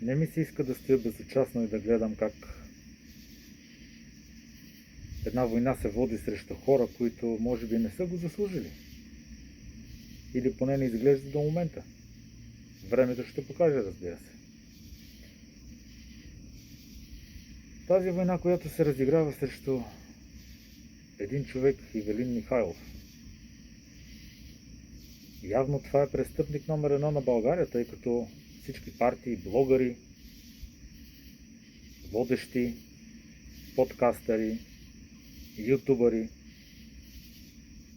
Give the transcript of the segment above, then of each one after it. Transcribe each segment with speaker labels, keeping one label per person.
Speaker 1: Не ми се иска да стоя безучастно и да гледам как една война се води срещу хора, които може би не са го заслужили. Или поне не изглежда до момента. Времето ще покаже, разбира се. Тази война, която се разиграва срещу един човек, Ивелин Михайлов. Явно това е престъпник номер 1 на България, тъй като всички партии, блогъри, водещи, подкастъри, ютубъри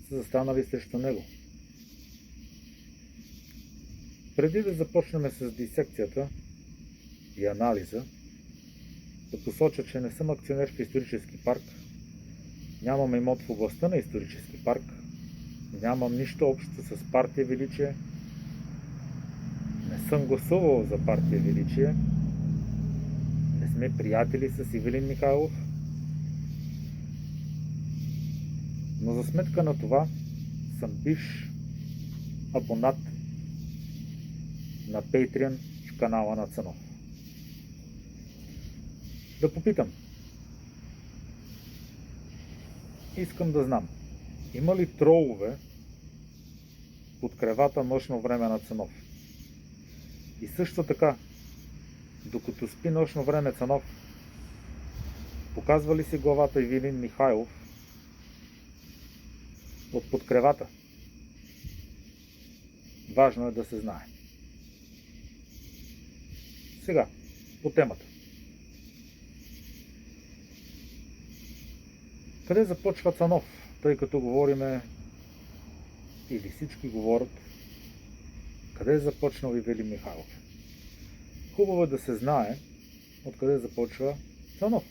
Speaker 1: са застанали срещу него. Преди да започнем с дисекцията и анализа, да посоча, че не съм акционер в исторически парк, нямам имот в областта на исторически парк, нямам нищо общо с партия Величие, не съм гласувал за партия Величие, не сме приятели с Ивелин Михайлов, но за сметка на това съм бивш абонат на Patreon в канала на Цанов. Да попитам. Искам да знам, има ли тролове под кревата нощно време на Цанов? И също така, докато спи нощно време Цанов, показва ли си главата Ивелин Михайлов от под кревата? Важно е да се знае. Сега, по темата. Къде започва Цанов? Тъй като говориме, или всички говорят, къде е започнал Ивелин Михайлов. Хубаво е да се знае откъде започва Цанов.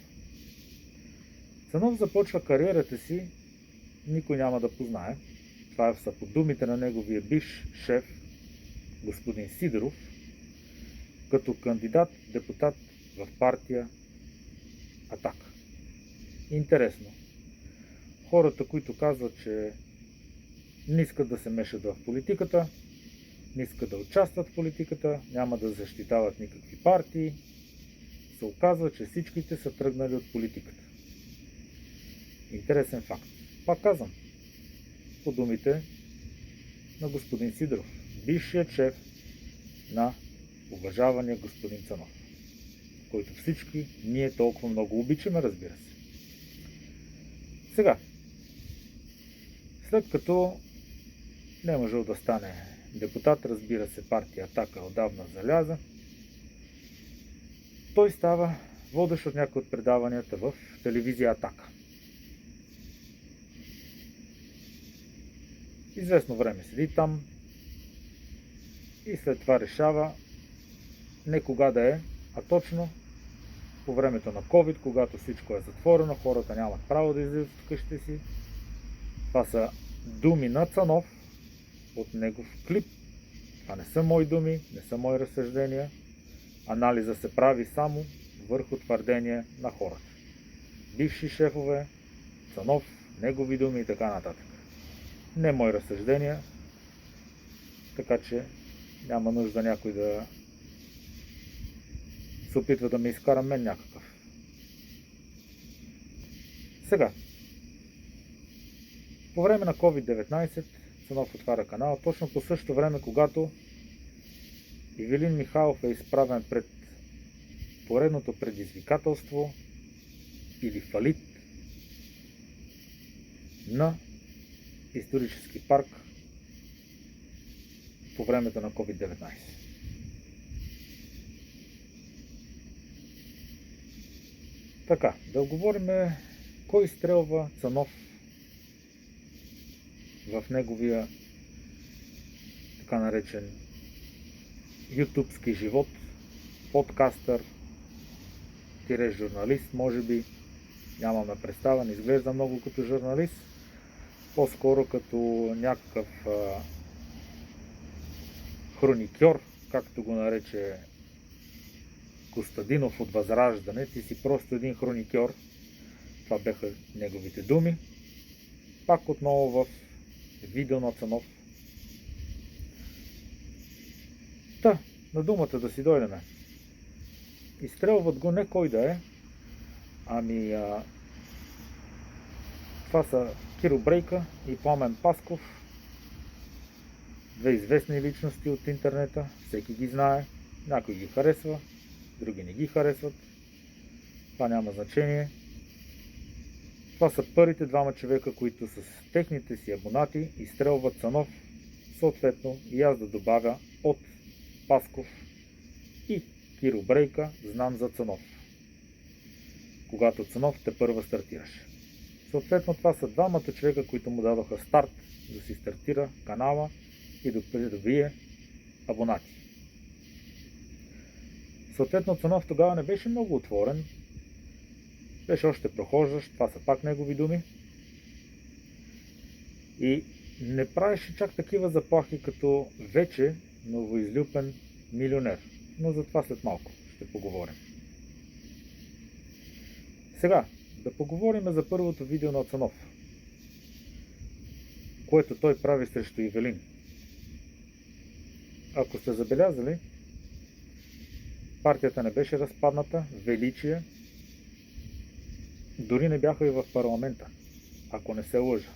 Speaker 1: Цанов започва кариерата си, никой няма да познае. Това са по думите на неговия бивш шеф, господин Сидеров, като кандидат депутат в партия Атака. Интересно. Хората, които казват, че не искат да се мешат в политиката, не искат да участват в политиката, няма да защитават никакви партии, се оказва, че всичките са тръгнали от политиката. Интересен факт. Пак казвам, по думите на господин Сидеров, бившият шеф на уважавания господин Цанов, който всички ние толкова много обичаме, разбира се. Сега, след като не можел да стане депутат, разбира се, партия Атака отдавна заляза, той става водещ от някои от предаванията в телевизия Атака. Известно време седи там и след това решава не кога да е, а точно по времето на COVID, когато всичко е затворено, хората нямат право да излизат от къщите си. Това са думи на Цанов от негов клип. Това не са мои думи, не са мои разсъждения. Анализа се прави само върху твърдения на хората. Бивши шефове, Цанов, негови думи и така нататък. Не мои разсъждения, така че няма нужда някой да се опитва да ме изкара мен някакъв. Сега, по време на COVID-19 Цанов отваря канала, точно по същото време, когато Ивелин Михайлов е изправен пред поредното предизвикателство или фалит на исторически парк по времето на COVID-19. Така, да говорим кой изстрелва Цанов в неговия така наречен ютубски живот, подкастър, журналист, може би, нямаме представа, не изглежда много като журналист, по-скоро като някакъв хроникьор, както го нарече Костадинов от Възраждане. Ти си просто един хроникьор. Това бяха неговите думи. Пак отново в видео на Цанов. На думата да си дойдем. Изстрелват го не кой да е, това са Киро Брейка и Пламен Пасков, две известни личности от интернета, всеки ги знае, някой ги харесва, други не ги харесват, това няма значение. Това са първите двама човека, които с техните си абонати изстрелват Цанов, съответно и аз да добавя от Пасков и Киро Брейка знам за Цанов, когато Цанов тепърва стартираше. Съответно това са двамата човека, които му дадоха старт да си стартира канала и да придобие абонати. Съответно Цанов тогава не беше много отворен, беше още прохождащ, това са пак негови думи, и не правеше чак такива заплахи като вече новоизлюпен милионер, но за това след малко ще поговорим. Сега да поговорим за първото видео на Цанов, което той прави срещу Ивелин. Ако сте забелязали, партията не беше разпадната, величие, дори не бяха и в парламента, ако не се лъжа.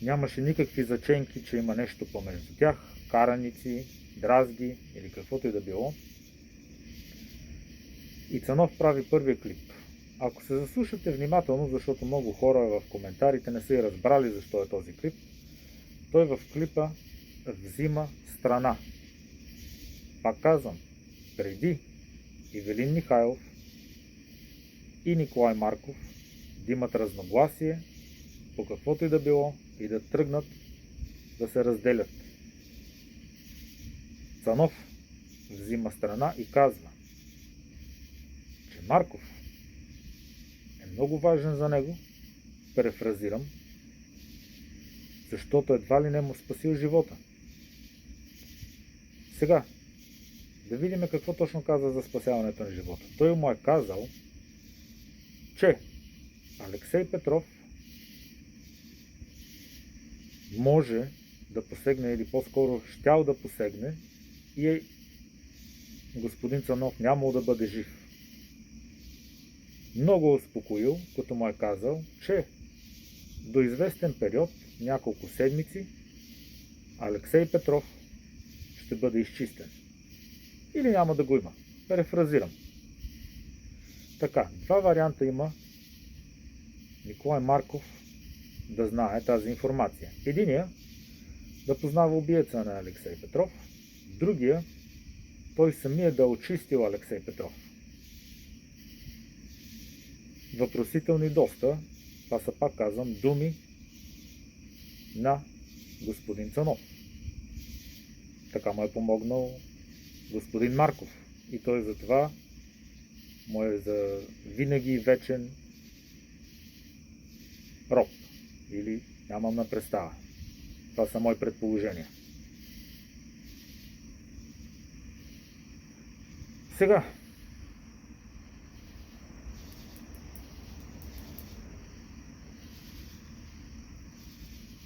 Speaker 1: Нямаше никакви заченки, че има нещо помежду тях, караници, дразги или каквото и да било. И Цанов прави първия клип. Ако се заслушате внимателно, защото много хора в коментарите не са и разбрали защо е този клип, той в клипа взима страна. Пак казвам, преди Ивелин Михайлов и Николай Марков да имат разногласие по каквото и да било и да тръгнат да се разделят. Цанов взима страна и казва, че Марков е много важен за него, перефразирам, защото едва ли не му спасил живота. Сега, да видим какво точно каза за спасяването на живота. Той му е казал, че Алексей Петров може да посегне, или по-скоро щял да посегне, и господин Цанов нямал да бъде жив. Много успокоил, като му е казал, че до известен период, няколко седмици, Алексей Петров ще бъде изчистен. Или няма да го има. Перефразирам. Така, два варианта има Николай Марков да знае тази информация. Единия да познава убиеца на Алексей Петров, другия той самия да очистил Алексей Петров. Въпросителни доста, това са, пак казвам, думи на господин Цанов. Така му е помогнал господин Марков и той затова му е за винаги вечен роб. Или нямам на представа. Това са мои предположения. Сега,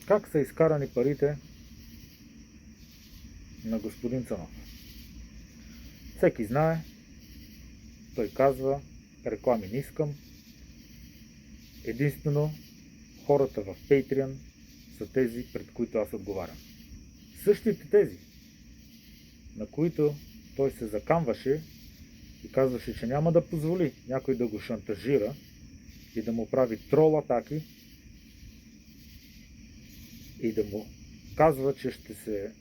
Speaker 1: как са изкарани парите на господин Цанов? Всеки знае, той казва, реклами не искам, единствено хората в Patreon са тези, пред които аз отговарям. Същите тези, на които той се закамваше и казваше, че няма да позволи някой да го шантажира и да му прави трол атаки и да му казва, че ще се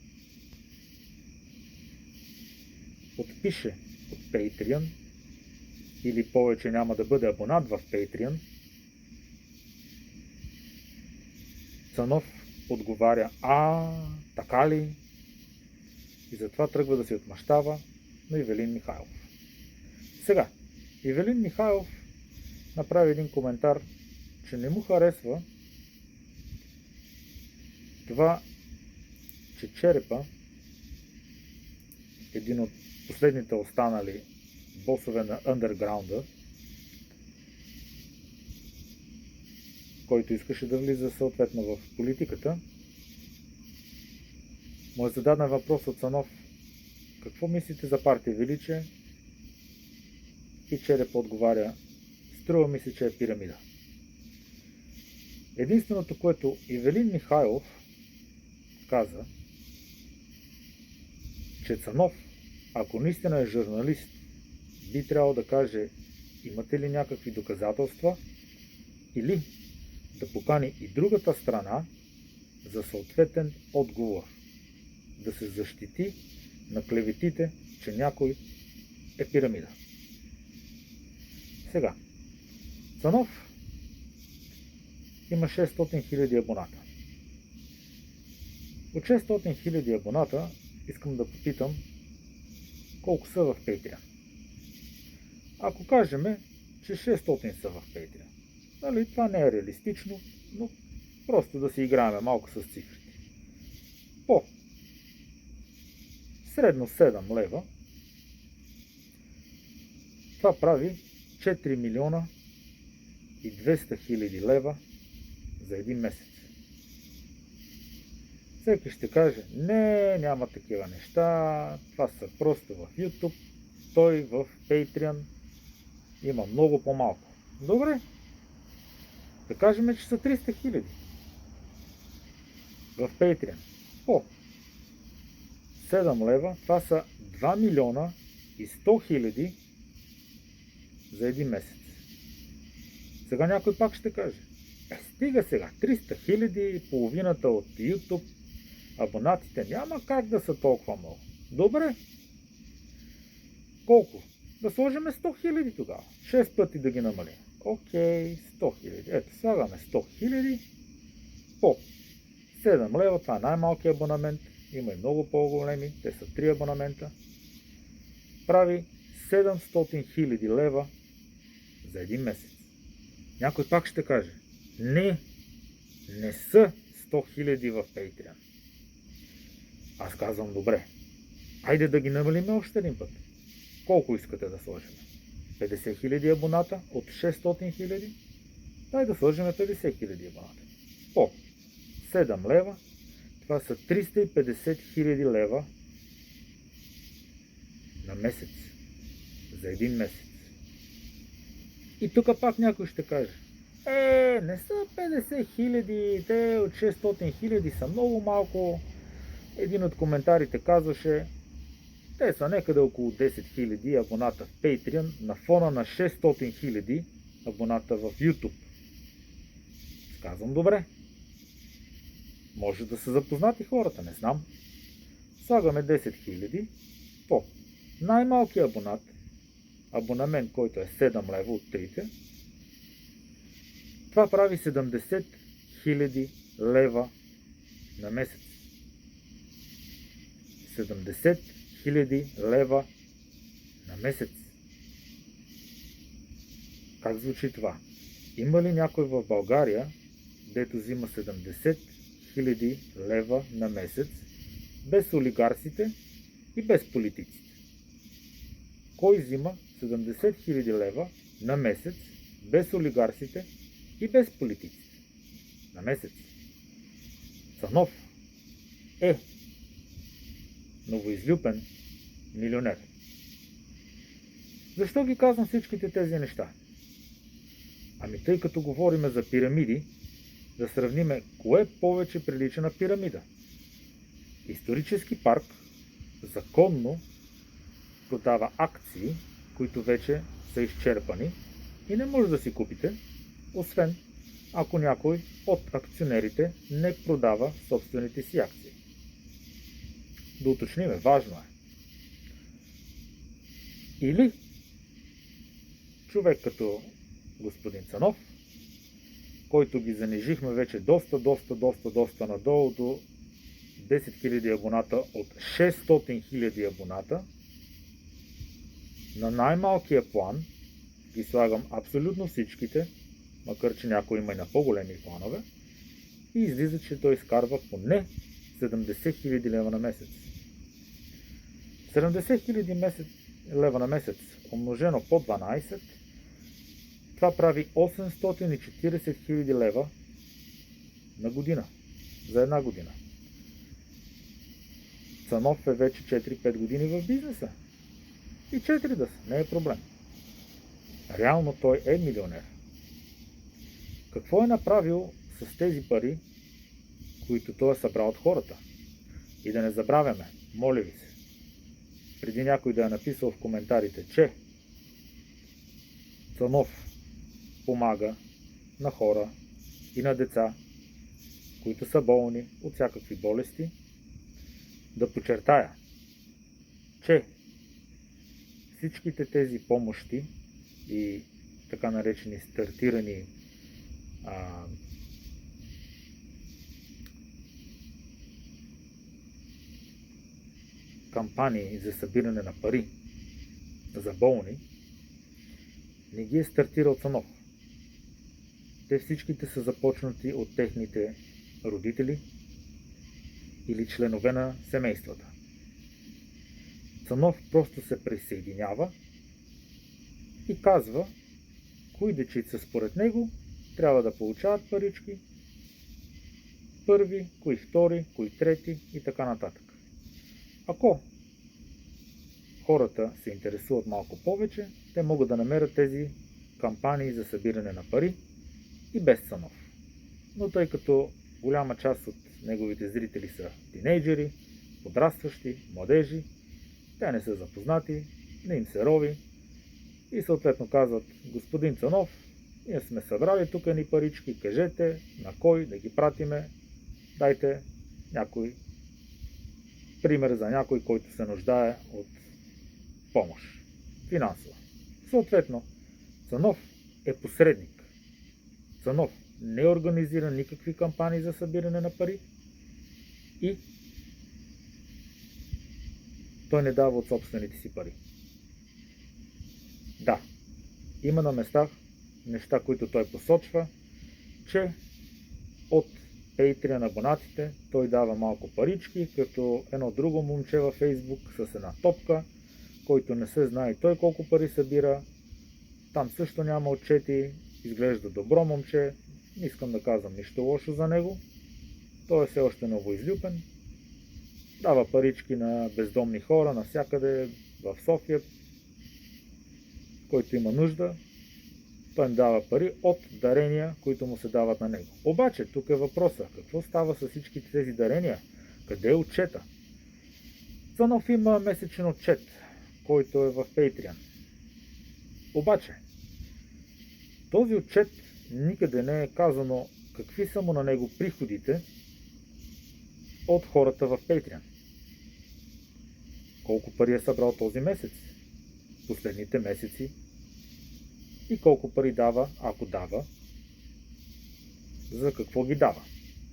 Speaker 1: подпише от Patreon или повече няма да бъде абонат в Patreon, Цанов отговаря, така ли? И затова тръгва да се отмъщава на Ивелин Михайлов. Сега, Ивелин Михайлов направи един коментар, че не му харесва това, че Черепа, един от последните останали босове на андерграунда, който искаше да влиза съответно в политиката, му е зададен въпрос от Цанов: какво мислите за партия Величие? И череп отговаря: струва ми се, че е пирамида. Единственото, което Ивелин Михайлов каза, че Цанов, ако наистина е журналист, би трябвало да каже: имате ли някакви доказателства, или да покани и другата страна за съответен отговор, да се защити на клеветите, че някой е пирамида. Сега, Цанов има 600 000 абоната. От 600 000 абоната искам да попитам колко са в Patreon. Ако кажем, че 600 са в Patreon, нали, това не е реалистично, но просто да си играем малко с цифрите. По средно 7 лева, това прави 4 милиона и 200 хиляди лева за един месец. Всеки ще каже: не, няма такива неща, това са просто в YouTube, той в Patreon има много по-малко. Добре, да кажем, че са 300 хиляди в Patreon. По 7 лева, това са 2 милиона и 100 хиляди за един месец. Сега някой пак ще каже: стига сега, 300 хиляди, половината от YouTube абонатите няма как да са толкова много. Добре. Колко? Да сложим 100 хиляди тогава. 6 пъти да ги намалим. Окей, 100 хиляди. Ето, слагаме 100 хиляди по 7 лева. Това е най-малкият абонамент. Има и много по-големи. Те са 3 абонамента. Прави 700 хиляди лева за един месец. Някой пак ще каже: не са 100 хиляди в Patreon. Аз казвам: добре, айде да ги намалим още един път. Колко искате да сложим? 50 хиляди абоната от 600 хиляди? Дай да сложим 50 хиляди абоната. По 7 лева, това са 350 хиляди лева на месец. За един месец. И тук пак някой ще каже: не са 50 хиляди, те от 600 хиляди са много малко. Един от коментарите казваше: те са некъде около 10 000 абоната в Patreon на фона на 600 000 абоната в YouTube. Казвам: добре. Може да са запознати хората, не знам. Слагаме 10 000 по най-малкият абонамент, който е 7 лева от трите. Това прави 70 000 лева на месец. 70 000 лева на месец. Как звучи това? Има ли някой в България, дето взима 70 000 лева на месец, без олигарсите и без политиците? Кой взима 70 000 лева на месец, без олигарсите и без политиците? На месец. Цанов е новоизлюпен милионер. Защо ги казвам всичките тези неща? Ами тъй като говорим за пирамиди, да сравниме кое повече прилича на пирамида. Исторически парк законно продава акции, които вече са изчерпани и не може да си купите, освен ако някой от акционерите не продава собствените си акции. Да уточниме, важно е. Или човек като господин Цанов, който ги занижихме вече доста надолу до 10 000 абоната от 600 000 абоната, на най-малкия план ги слагам абсолютно всичките, макар че някой има и на по-големи планове, и излиза, че той изкарва поне 70 000 лева на месец. 70 000 лева на месец, умножено по 12, това прави 840 000 лева на година. За една година. Цанов е вече 4-5 години в бизнеса. И 4 да са, не е проблем. Реално той е милионер. Какво е направил с тези пари, които той е събрал от хората? И да не забравяме, моля ви се, преди някой да е написал в коментарите, че Цанов помага на хора и на деца, които са болни от всякакви болести, да подчертая, че всичките тези помощи и така наречени стартирани кампании за събиране на пари за болни, не ги е стартирал Цанов. Те всичките са започнати от техните родители или членове на семействата. Цанов просто се присъединява и казва, кои дечица според него трябва да получават парички, първи, кои втори, кои трети и така нататък. Ако хората се интересуват малко повече, те могат да намерят тези кампании за събиране на пари и без Цанов. Но тъй като голяма част от неговите зрители са тинейджери, подрастващи, младежи, те не са запознати, не им се рови и съответно казват: господин Цанов, ние сме събрали тук ни парички, кажете на кой да ги пратиме, дайте някой пример за някой, който се нуждае от помощ финансова. Съответно, Цанов е посредник. Цанов не организира никакви кампании за събиране на пари и той не дава от собствените си пари. Да, има на местах неща, които той посочва, че от Patreon абонатите той дава малко парички, като едно друго момче във Facebook с една топка, който не се знае той колко пари събира. Там също няма отчети, изглежда добро момче, не искам да казвам нищо лошо за него. Той е все още новоизлюпен. Дава парички на бездомни хора навсякъде в София, който има нужда. Той им дава пари от дарения, които му се дават на него. Обаче, тук е въпроса: какво става с всички тези дарения? Къде е отчета? Цанов има месечен отчет, който е в Patreon. Обаче, този отчет никъде не е казано какви са му на него приходите от хората в Patreon. Колко пари е събрал този месец, последните месеци и колко пари дава, ако дава, за какво ги дава,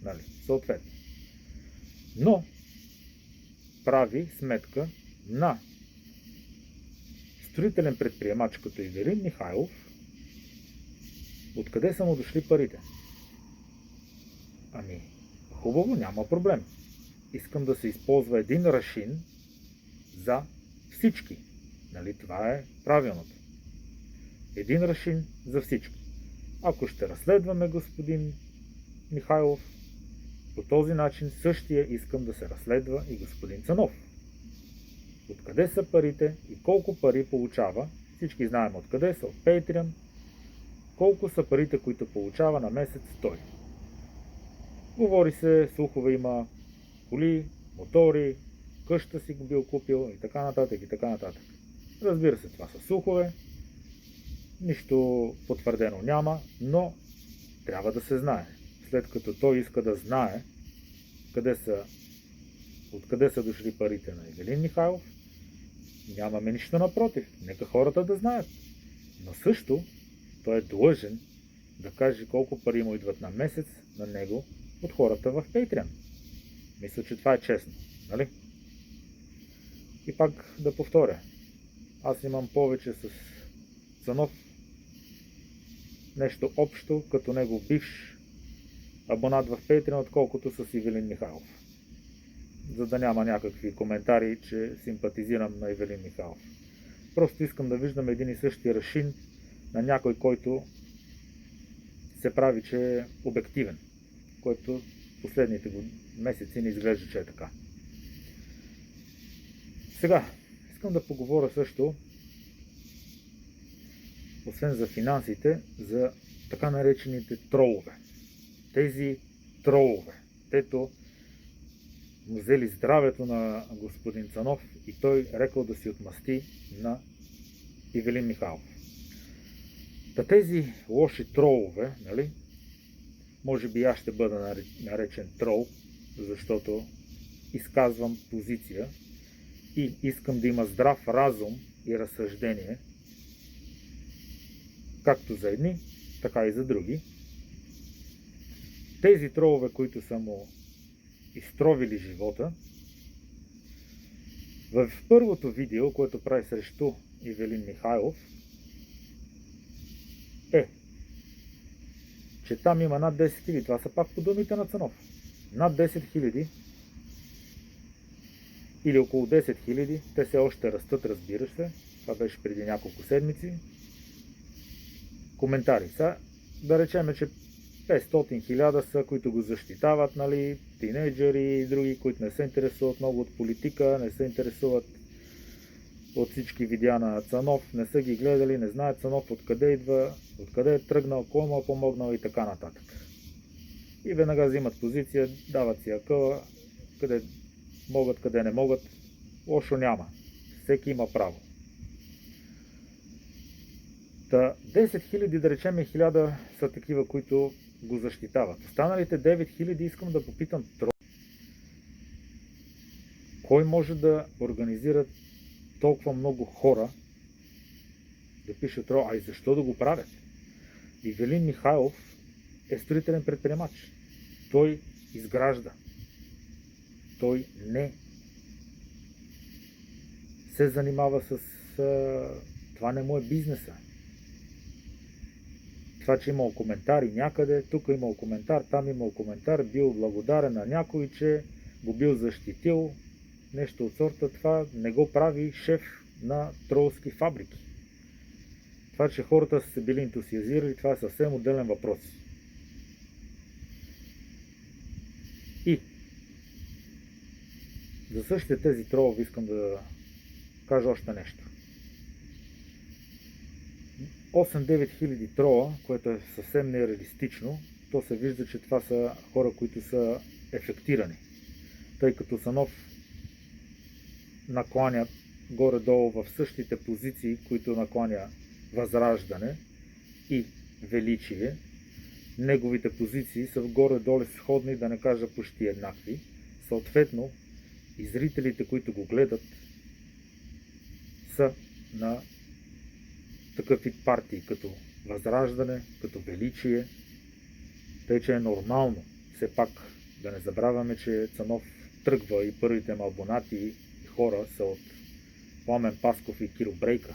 Speaker 1: нали, съответно. Но прави сметка на строителен предприемач като Ивелин Михайлов, откъде са му дошли парите. Ами, хубаво, няма проблем. Искам да се използва един рашин за всички. Нали, това е правилното. Един рашин за всички. Ако ще разследваме господин Михайлов, по този начин същия искам да се разследва и господин Цанов. Откъде са парите и колко пари получава? Всички знаем откъде са, от Patreon. Колко са парите, които получава на месец той? Говори се, слухове има коли, мотори, къща си го бил купил и така нататък и така нататък. Разбира се, това са слухове. Нищо потвърдено няма, но трябва да се знае. След като той иска да знае откъде са дошли парите на Ивелин Михайлов, нямаме нищо напротив. Нека хората да знаят. Но също той е длъжен да каже колко пари му идват на месец на него от хората в Patreon. Мисля, че това е честно, нали? И пак да повторя. Аз имам повече с Цанов нещо общо като негов бивш абонат в Patreon, отколкото с Ивелин Михайлов. За да няма някакви коментари, че симпатизирам на Ивелин Михайлов. Просто искам да виждам един и същи рашин на някой, който се прави, че е обективен, който последните месеци не изглежда, че е така. Сега, искам да поговоря също освен за финансите, за така наречените тролове. Тези тролове, тето му взели здравето на господин Цанов и той рекал да си отмъсти на Ивелин Михайлов. Та тези лоши тролове, нали, може би аз ще бъда наречен трол, защото изказвам позиция и искам да има здрав разум и разсъждение, както за едни, така и за други. Тези тролове, които са му изтровили живота, в първото видео, което прави срещу Ивелин Михайлов, че там има над 10 000. Това са пак по думите на Цанов. Над 10 000 или около 10 000. Те все още растат, разбира се. Това беше преди няколко седмици. Коментари са, да речем, че 500 000 са, които го защитават, нали, тинейджери и други, които не се интересуват много от политика, не се интересуват от всички видеа на Цанов, не са ги гледали, не знаят Цанов откъде идва, откъде е тръгнал, кой му е помогнал и така нататък. И веднага взимат позиция, дават си акъла, къде могат, къде не могат. Лошо няма. Всеки има право. Та 10 000, да речем 1000 са такива, които го защитават. Останалите 9 000 искам да попитам кой може да организира толкова много хора да пишат трол, а и защо да го правят? Ивелин Михайлов е строителен предприемач. Той изгражда. Той не се занимава с... Това не му е бизнеса. Това, че имал коментари някъде, тук имал коментар, там имал коментар, бил благодарен на някой, че го бил защитил, нещо от сорта, това не го прави шеф на тролски фабрики. Това, че хората са се били ентусиазирали, това е съвсем отделен въпрос. И за същите тези тролови искам да кажа още нещо. 8-9 хиляди трола, което е съвсем нереалистично, то се вижда, че това са хора, които са ефектирани. Тъй като Цанов накланят горе-долу в същите позиции, които накланя Възраждане и Величие. Неговите позиции са горе-долу сходни, да не кажа почти еднакви. Съответно, и зрителите, които го гледат, са на такъв вид партии, като Възраждане, като Величие. Тъй, че е нормално, все пак да не забравяме, че Цанов тръгва и първите му абонати и хора са от Пламен Пасков и Киро Брейка.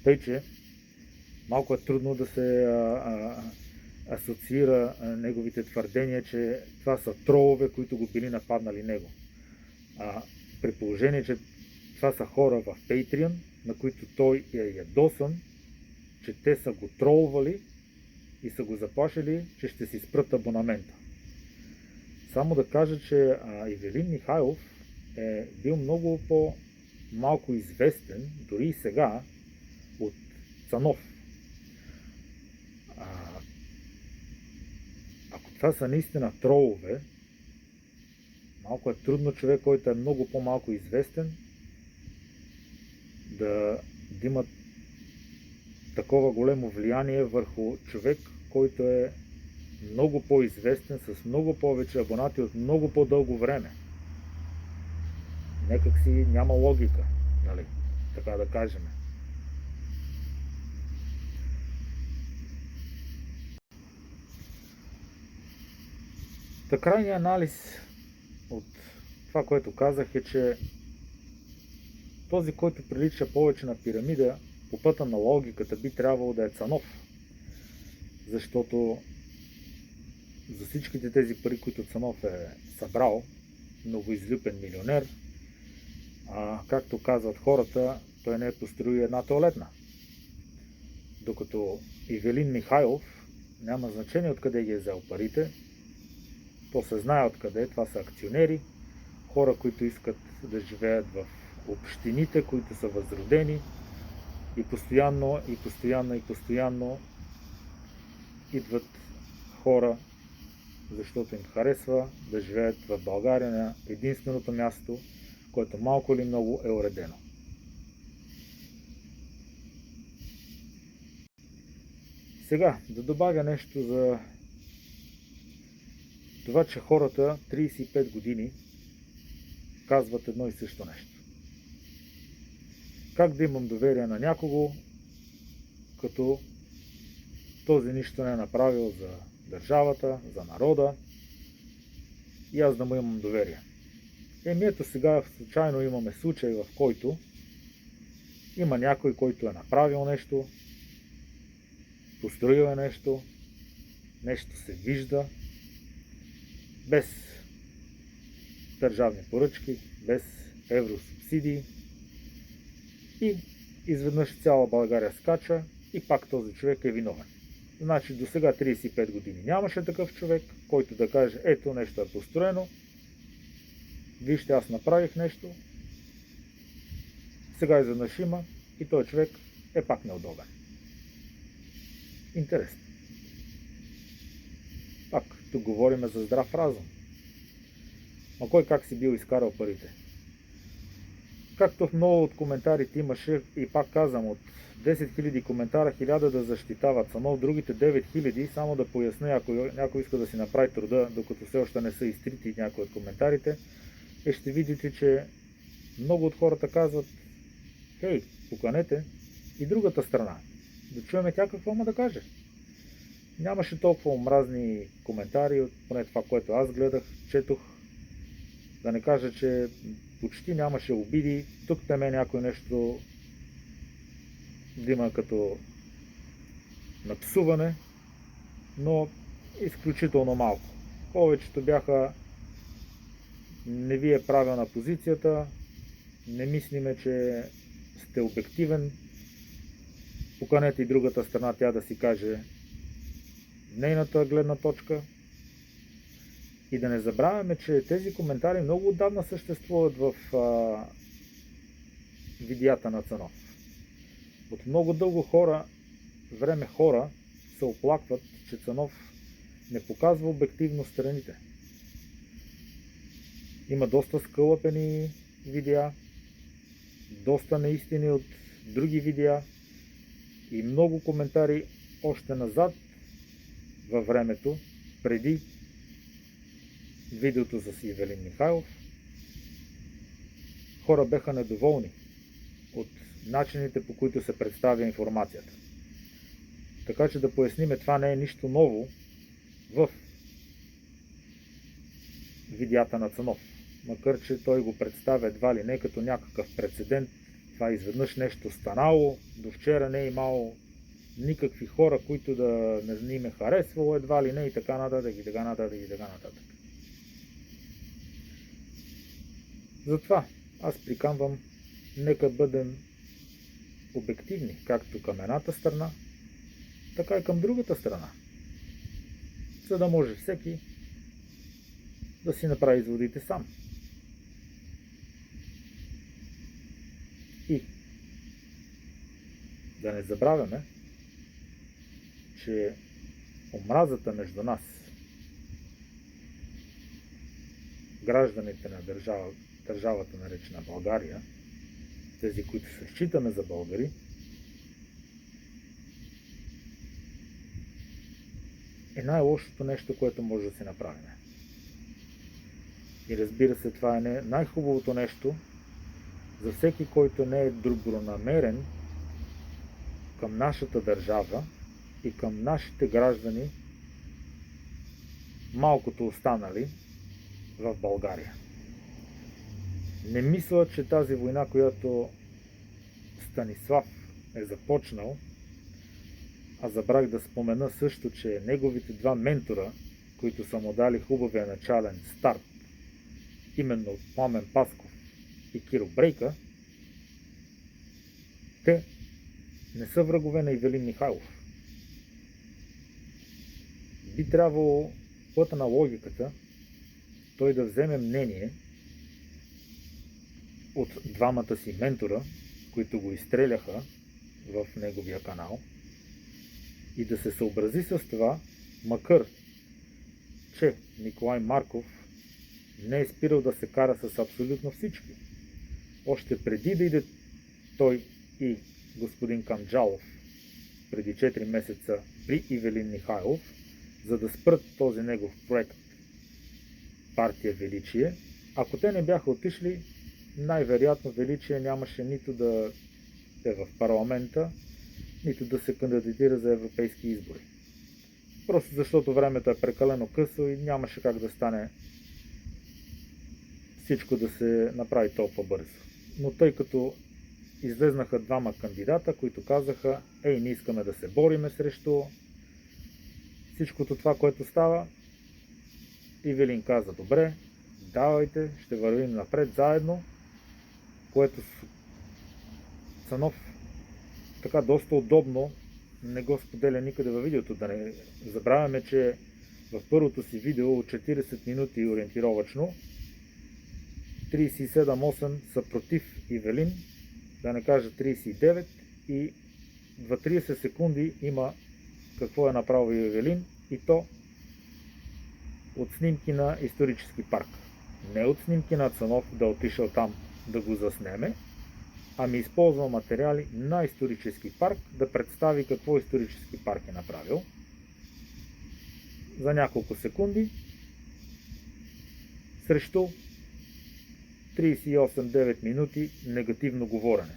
Speaker 1: Тъй, че малко е трудно да се асоциира неговите твърдения, че това са тролове, които го били нападнали него. При положение, че това са хора в Patreon, на които той е ядосан, че те са го тролвали и са го заплашили, че ще си спрат абонамента. Само да кажа, че Ивелин Михайлов е бил много по-малко известен, дори и сега, от Цанов. Ако това са наистина тролове, малко е трудно човек, който е много по-малко известен, да има такова големо влияние върху човек, който е много по-известен, с много повече абонати от много по-дълго време. Некак си няма логика, нали? Така да кажем. Та крайният анализ от това, което казах, е, че този, който прилича повече на пирамида, по пътя на логиката би трябвало да е Цанов. Защото за всичките тези пари, които Цанов е събрал, новоизлюпен милионер, както казват хората, той не е построил една тоалетна. Докато Ивелин Михайлов няма значение откъде ги е взел парите, то се знае откъде, това са акционери, хора, които искат да живеят в общините, които са възродени, И постоянно идват хора, защото им харесва да живеят в България на единственото място, което малко или много е уредено. Сега да добавя нещо за това, че хората 35 години казват едно и също нещо. Как да имам доверие на някого, като този нищо не е направил за държавата, за народа и аз да му имам доверие. Ето сега случайно имаме случай, в който има някой, който е направил нещо, построил е нещо, нещо се вижда, без държавни поръчки, без евросубсидии и изведнъж цяла България скача и пак този човек е виновен. Значи до сега 35 години нямаше такъв човек, който да каже, ето нещо е построено, вижте аз направих нещо, сега изведнъж има и този човек е пак неудобен. Интересно. Пак, тук говорим за здрав разум. А кой как си бил изкарал парите? Както в много от коментарите имаше, и пак казвам, от 10 000 коментара 1000 да защитават само, другите 9000, само да поясня, ако някой иска да си направи труда, докато все още не са изтрити някои от коментарите, ще видите, че много от хората казват, хей, поканете и другата страна, да чуеме тя какво има да каже. Нямаше толкова омразни коментари, поне това, което аз гледах, четох, да не кажа, че почти нямаше обиди. Тук теме някой нещо да има като напсуване, но изключително малко. Повечето бяха не ви е правилна позицията, не мислиме, че сте обективен, поканете и другата страна, тя да си каже нейната гледна точка. И да не забравяме, че тези коментари много отдавна съществуват в видеята на Цанов. От много дълго време хора се оплакват, че Цанов не показва обективно страните. Има доста скълъпени видеа, доста неистини от други видеа и много коментари още назад във времето, преди видеото с Ивелин Михайлов. Хора беха недоволни от начините, по които се представя информацията. Така че да поясниме, това не е нищо ново в видеята на Цанов. Макар че той го представя едва ли не като някакъв прецедент, това изведнъж нещо станало, до вчера не е имало никакви хора, които да не им е харесвало, едва ли не и така нататък, и така нататък, и така нататък. Затова аз приканвам, нека бъдем обективни, както към едната страна, така и към другата страна, за да може всеки да си направи изводите сам. И да не забравяме, че омразата между нас, гражданите на държавата наречена България, тези, които се считаме за българи, е най-лошото нещо, което може да се направим. И разбира се, това е най-хубавото нещо за всеки, който не е добронамерен към нашата държава и към нашите граждани, малкото останали в България. Не мисля, че тази война, която Станислав е започнал, а забрах да спомена също, че неговите два ментора, които са му дали хубавия начален старт, именно от Пламен Пасков и Киро Брейка, те не са врагове на Ивелин Михайлов. Би трябвало пътя на логиката той да вземе мнение от двамата си ментора, които го изстреляха в неговия канал и да се съобрази с това, макар че Николай Марков не е спирал да се кара с абсолютно всички. Още преди да иде той и господин Канджалов преди 4 месеца при Ивелин Михайлов, за да спрат този негов проект партия Величие, ако те не бяха отишли, най-вероятно Величие нямаше нито да е в парламента, нито да се кандидатира за европейски избори. Просто защото времето е прекалено късо и нямаше как да стане всичко да се направи толкова бързо. Но тъй като излезнаха двама кандидата, които казаха: ей, не искаме да се бориме срещу всичкото това, което става, Ивелин каза: добре, давайте, ще вървим напред заедно, което Цанов така доста удобно не го споделя никъде във видеото. Да не забравяме, че в първото си видео от 40 минути ориентировачно 37-8 са против Ивелин, да не кажа 39, и 30 секунди има какво е направил Ивелин, и то от снимки на исторически парк. Не от снимки на Цанов да отишъл там да го заснеме, ами използва материали на исторически парк да представи какво исторически парк е направил за няколко секунди срещу 38-9 минути негативно говорене.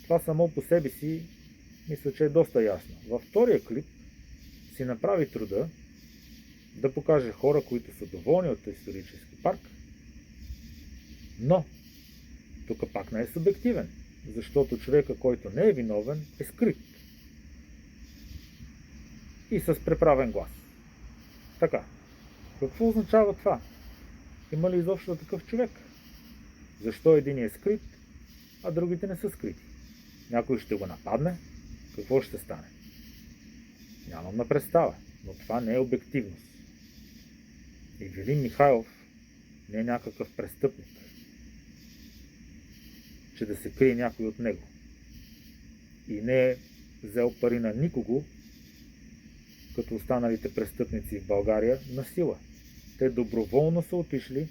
Speaker 1: Това само по себе си мисля, че е доста ясно. Във втория клип си направи труда да покаже хора, които са доволни от исторически парк, но тук пак не е субективен, защото човека, който не е виновен, е скрит и с преправен глас. Така, какво означава това? Има ли изобщо такъв човек? Защо един е скрит, а другите не са скрити? Някой ще го нападне? Какво ще стане? Нямам на представа, но това не е обективност. Ивелин Михайлов не е някакъв престъпник, че да се крие някой от него. И не е взел пари на никого, като останалите престъпници в България, на сила. Те доброволно са отишли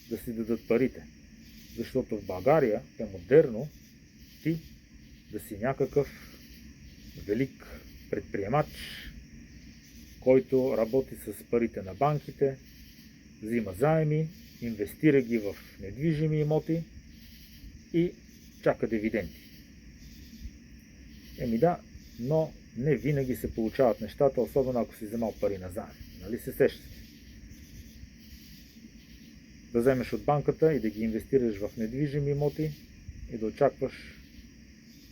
Speaker 1: да си дадат парите. Защото в България е модерно ти да си някакъв велик предприемач, който работи с парите на банките, взима заеми, инвестира ги в недвижими имоти и чака дивиденти. Еми да, но не винаги се получават нещата, особено ако си вземал пари на заем. Нали се сещате? Да вземеш от банката и да ги инвестираш в недвижими имоти и да очакваш,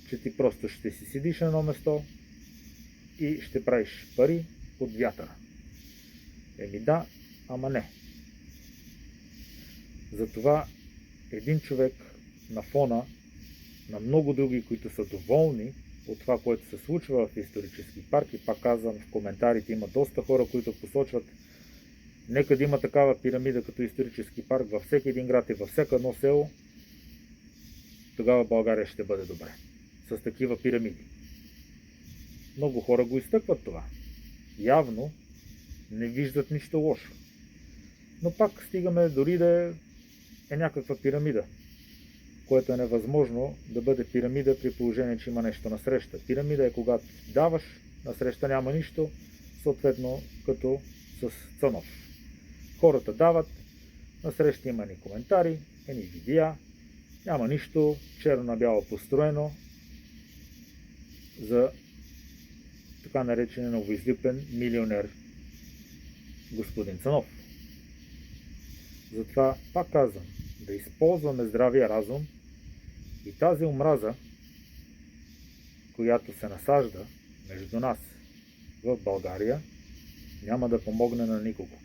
Speaker 1: че ти просто ще си седиш на едно место и ще правиш пари от вятъра. Еми да, ама не. Затова един човек на фона на много други, които са доволни от това, което се случва в исторически парк, и пак казвам, в коментарите има доста хора, които посочват: нека да има такава пирамида като исторически парк във всеки един град и във всяко едно село, тогава България ще бъде добре. С такива пирамиди. Много хора го изтъкват това. Явно не виждат нищо лошо. Но пак стигаме дори да е някаква пирамида, което е невъзможно да бъде пирамида при положение, че има нещо насреща. Пирамида е когато даваш, насреща няма нищо, съответно като с Цанов. Хората дават, насреща има ни коментари, ни видеа, няма нищо, черно на бяло построено за така наречен новоизлюпен милионер господин Цанов. Затова пак казвам, да използваме здравия разум и тази омраза, която се насажда между нас в България, няма да помогне на никого.